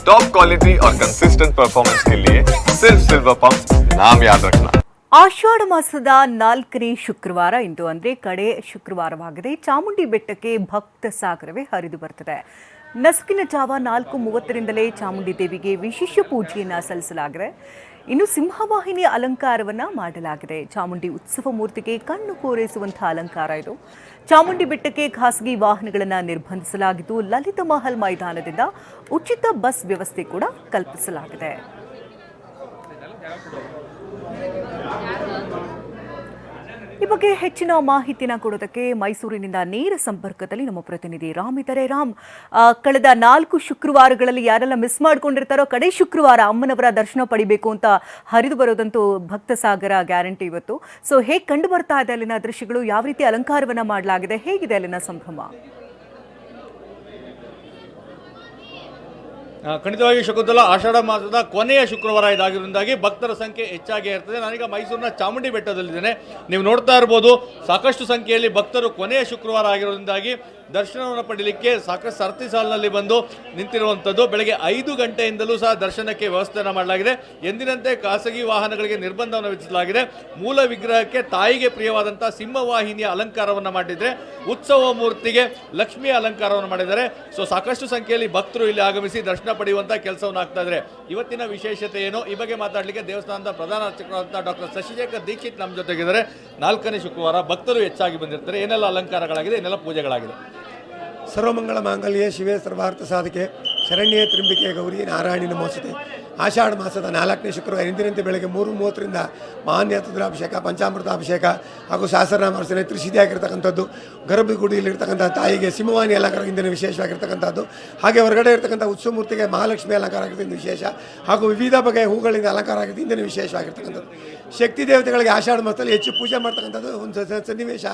Top quality और consistent performance के लिए सिर्फ सिल्वर पंप नाम याद रखना। ಆಷಾಢ ಮಾಸದ 4ನೇ ಶುಕ್ರವಾರ ಇಂದು ಅಂದರೆ ಕಡೆ ಶುಕ್ರವಾರವಾಗಿದೆ. ಚಾಮುಂಡಿ ಬೆಟ್ಟಕ್ಕೆ ಭಕ್ತ ಸಾಗರವೇ ಹರಿದು ಬರ್ತದೆ. ನಸುಕಿನ ಜಾವ 4:30ರಿಂದಲೇ ಚಾಮುಂಡಿ ದೇವಿಗೆ ವಿಶೇಷ ಪೂಜೆಯನ್ನು ಸಲ್ಲಿಸಲಾಗಿದೆ. ಇನ್ನು ಸಿಂಹವಾಹಿನಿ ಅಲಂಕಾರವನ್ನ ಮಾಡಲಾಗಿದೆ. ಚಾಮುಂಡಿ ಉತ್ಸವ ಮೂರ್ತಿಗೆ ಕಣ್ಣು ಕೋರೈಸುವಂತಹ ಅಲಂಕಾರ ಇದು. ಚಾಮುಂಡಿ ಬೆಟ್ಟಕ್ಕೆ ಖಾಸಗಿ ವಾಹನಗಳನ್ನು ನಿರ್ಬಂಧಿಸಲಾಗಿದ್ದು, ಲಲಿತ ಮಹಲ್ ಮೈದಾನದಿಂದ ಉಚಿತ ಬಸ್ ವ್ಯವಸ್ಥೆ ಕೂಡ ಕಲ್ಪಿಸಲಾಗಿದೆ. ಈ ಬಗ್ಗೆ ಹೆಚ್ಚಿನ ಮಾಹಿತಿನ ಕೊಡೋದಕ್ಕೆ ಮೈಸೂರಿನಿಂದ ನೇರ ಸಂಪರ್ಕದಲ್ಲಿ ನಮ್ಮ ಪ್ರತಿನಿಧಿ ರಾಮ್ ಇದ್ದಾರೆ. ರಾಮ್, ಕಳೆದ 4 ಶುಕ್ರವಾರಗಳಲ್ಲಿ ಯಾರೆಲ್ಲ ಮಿಸ್ ಮಾಡ್ಕೊಂಡಿರ್ತಾರೋ ಕಡೆ ಶುಕ್ರವಾರ ಅಮ್ಮನವರ ದರ್ಶನ ಪಡಿಬೇಕು ಅಂತ ಹರಿದು ಬರೋದಂತೂ ಭಕ್ತ ಸಾಗರ ಗ್ಯಾರಂಟಿ ಇವತ್ತು. ಸೊ ಹೇಗೆ ಕಂಡು ಬರ್ತಾ ಇದೆ ಅಲ್ಲಿನ ದೃಶ್ಯಗಳು, ಯಾವ ರೀತಿ ಅಲಂಕಾರವನ್ನ ಮಾಡಲಾಗಿದೆ, ಹೇಗಿದೆ ಅಲ್ಲಿನ ಸಂಭ್ರಮ? ಖಂಡಿತವಾಗಿ ಶಕುಂತಲಾ, ಆಷಾಢ ಮಾಸದ ಕೊನೆಯ ಶುಕ್ರವಾರ ಇದಾಗಿರೋದ್ರಿಂದಾಗಿ ಭಕ್ತರ ಸಂಖ್ಯೆ ಹೆಚ್ಚಾಗಿ ಇರ್ತದೆ. ನಾನೀಗ ಮೈಸೂರಿನ ಚಾಮುಂಡಿ ಬೆಟ್ಟದಲ್ಲಿದ್ದೇನೆ. ನೀವು ನೋಡ್ತಾ ಇರ್ಬೋದು, ಸಾಕಷ್ಟು ಸಂಖ್ಯೆಯಲ್ಲಿ ಭಕ್ತರು ಕೊನೆಯ ಶುಕ್ರವಾರ ಆಗಿರೋದ್ರಿಂದಾಗಿ ದರ್ಶನವನ್ನು ಪಡೀಲಿಕ್ಕೆ ಸಾಕಷ್ಟು ಸರತಿ ಸಾಲಿನಲ್ಲಿ ಬಂದು ನಿಂತಿರುವಂಥದ್ದು. ಬೆಳಗ್ಗೆ 5 ಗಂಟೆಯಿಂದಲೂ ಸಹ ದರ್ಶನಕ್ಕೆ ವ್ಯವಸ್ಥೆಯನ್ನು ಮಾಡಲಾಗಿದೆ. ಎಂದಿನಂತೆ ಖಾಸಗಿ ವಾಹನಗಳಿಗೆ ನಿರ್ಬಂಧವನ್ನು ವಿಧಿಸಲಾಗಿದೆ. ಮೂಲ ವಿಗ್ರಹಕ್ಕೆ ತಾಯಿಗೆ ಪ್ರಿಯವಾದಂಥ ಸಿಂಹವಾಹಿನಿಯ ಅಲಂಕಾರವನ್ನು ಮಾಡಿದರೆ, ಉತ್ಸವ ಮೂರ್ತಿಗೆ ಲಕ್ಷ್ಮಿಯ ಅಲಂಕಾರವನ್ನು ಮಾಡಿದ್ದಾರೆ. ಸೊ ಸಾಕಷ್ಟು ಸಂಖ್ಯೆಯಲ್ಲಿ ಭಕ್ತರು ಇಲ್ಲಿ ಆಗಮಿಸಿ ದರ್ಶನ ಪಡೆಯುವಂಥ ಕೆಲಸವನ್ನು ಆಗ್ತಾ ಇದ್ದಾರೆ. ಇವತ್ತಿನ ವಿಶೇಷತೆ ಏನು, ಈ ಬಗ್ಗೆ ಮಾತಾಡಲಿಕ್ಕೆ ದೇವಸ್ಥಾನದ ಪ್ರಧಾನ ಅರ್ಚಕರಾದಂಥ ಡಾಕ್ಟರ್ ಶಶಿಶೇಖರ್ ದೀಕ್ಷಿತ್ ನಮ್ಮ ಜೊತೆಗಿದ್ದಾರೆ. 4ನೇ ಶುಕ್ರವಾರ ಭಕ್ತರು ಹೆಚ್ಚಾಗಿ ಬಂದಿರ್ತಾರೆ. ಏನೆಲ್ಲ ಅಲಂಕಾರಗಳಾಗಿದೆ, ಏನೆಲ್ಲ ಪೂಜೆಗಳಾಗಿದೆ? ಸರ್ವಮಂಗಳ ಮಾಂಗಲ್ಯ ಶಿವೇ ಸರ್ವಾರ್ಥ ಸಾಧಕೆ ಶರಣ್ಯೇ ತ್ರಿಂಬಿಕೆ ಗೌರಿ ನಾರಾಯಣಿ ನಮೋಸ್ತುತೆ. ಆಷಾಢ ಮಾಸದ 4ನೇ ಶುಕ್ರವಾರ ಎಂದಿನಂತೆ ಬೆಳಗ್ಗೆ 3:30ರಿಂದ ಮಾನ್ಯ ರುದ್ರಾಭಿಷೇಕ, ಪಂಚಾಮೃತಾಭಿಷೇಕ ಹಾಗೂ ಸಹಸ್ರನಾಮ ಅರ್ಚನೆ ತ್ರಿಸಿದ್ಧಿಯಾಗಿರ್ತಕ್ಕಂಥದ್ದು. ಗರ್ಭಗುಡಿಯಲ್ಲಿರ್ತಕ್ಕಂಥ ತಾಯಿಗೆ ಸಿಂಹವಾಹಿನಿ ಅಲಂಕಾರ ಇಂದಿನ ವಿಶೇಷವಾಗಿರ್ತಕ್ಕಂಥದ್ದು. ಹಾಗೆ ಹೊರಗಡೆ ಇರ್ತಕ್ಕಂಥ ಉತ್ಸವ ಮೂರ್ತಿಗೆ ಮಹಾಲಕ್ಷ್ಮಿ ಅಲಂಕಾರ ಆಗಿದ್ದು ವಿಶೇಷ, ಹಾಗೂ ವಿವಿಧ ಬಗೆಯ ಹೂಗಳಿಂದ ಅಲಂಕಾರ ಆಗಿದ್ದು ಇಂದಿನ ವಿಶೇಷವಾಗಿರ್ತಕ್ಕಂಥದ್ದು. ಶಕ್ತಿ ದೇವತೆಗಳಿಗೆ ಆಷಾಢ ಮಾಸದಲ್ಲಿ ಹೆಚ್ಚು ಪೂಜೆ ಮಾಡ್ತಕ್ಕಂಥದ್ದು ಒಂದು ಸನ್ನಿವೇಶ.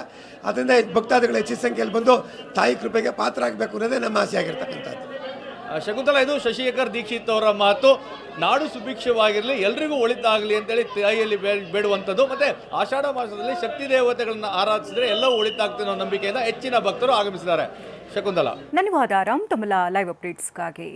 ಅದರಿಂದ ಭಕ್ತಾದಿಗಳು ಹೆಚ್ಚಿನ ಸಂಖ್ಯೆಯಲ್ಲಿ ಬಂದು ತಾಯಿ ಕೃಪೆಗೆ ಪಾತ್ರ ಆಗಬೇಕು ಅನ್ನೋದೇ ನಮ್ಮ ಆಸೆ ಆಗಿರ್ತಕ್ಕಂಥದ್ದು. ಶಕುಂತಲಾ, ಇದು ಶಶಿಶೇಖರ್ ದೀಕ್ಷಿತ್ ಅವರ ಮಾತು. ನಾಡು ಸುಭಿಕ್ಷವಾಗಿರಲಿ, ಎಲ್ರಿಗೂ ಒಳಿತಾಗಲಿ ಅಂತೇಳಿ ತಾಯಿಯಲ್ಲಿ ಬೇಡುವಂಥದ್ದು. ಮತ್ತು ಆಷಾಢ ಮಾಸದಲ್ಲಿ ಶಕ್ತಿ ದೇವತೆಗಳನ್ನು ಆರಾಧಿಸಿದರೆ ಎಲ್ಲವೂ ಒಳಿತಾಗ್ತದೆ ಅನ್ನೋ ನಂಬಿಕೆಯಿಂದ ಹೆಚ್ಚಿನ ಭಕ್ತರು ಆಗಮಿಸಿದ್ದಾರೆ. ಶಕುಂತಲಾ, ಧನ್ಯವಾದ ರಾಮ್, ತಮ್ಮ ಲೈವ್ ಅಪ್ಡೇಟ್ಸ್ಗಾಗಿ.